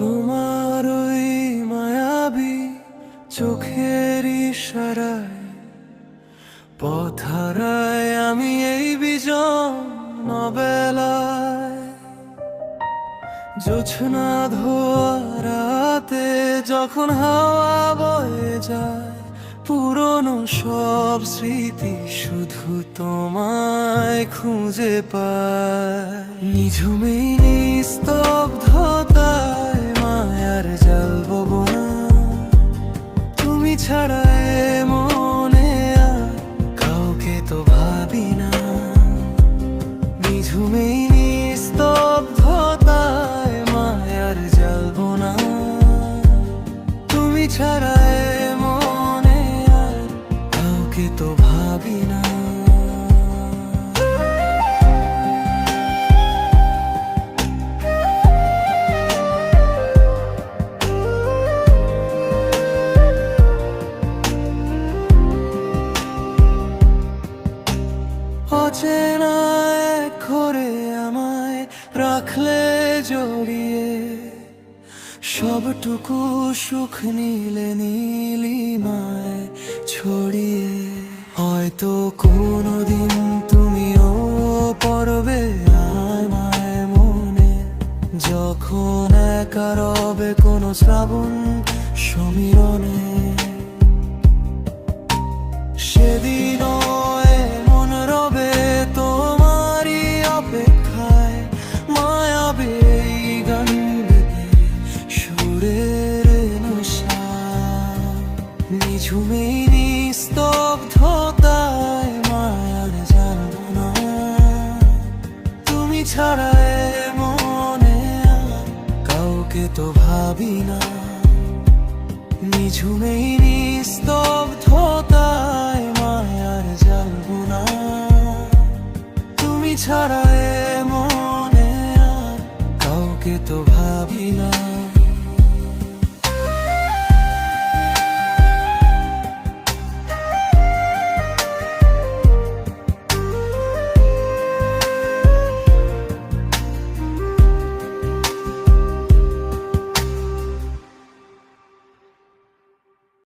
তোমার ওই মায়াবী চোখের ইশারায় পথ হারাই আমি এই বিজন বেলায়। জোছনা ধোয়া রাতে যখন হাওয়া বয়ে যায়, পুরনো সব স্মৃতি শুধু তোমায় খুঁজে পায়। নিঝুমে নিস্তব্ধতায় মায়ার জাল বনা, তুমি ছাড়া এ মনে আর কাউকে তো ভাবি না। নিঝুমে নিস্তব্ধতায় মায়ার জাল বনা, তুমি ছাড়া এ মনে আর কাউকে তো ভাবি না। অচেনা এক ঘরে আমায় রাখলে জড়িয়ে, সবটুকু সুখ নিলে নীলিমায় ছড়িয়ে। হয়তো কোনোদিন তুমিও পড়বে আমায় মনে, যখন একা রবে কোনো শ্রাবণ সমীরণে। সেদিনও মন রবে তোমারই অপেক্ষায়, মায়াবী গান বেঁধে সুরের নশা। নিঝুমে নিস্তব্ধতায় মায়ার জাল বনা, তুমি ছাড়া এ মনে আর কাউকে তো ভাবি না। নিঝুমে নিস্তব্ধতায় মায়ার জাল বনা, তুমি ছাড়া এ মনে আর কাউকে তো ভাবি না।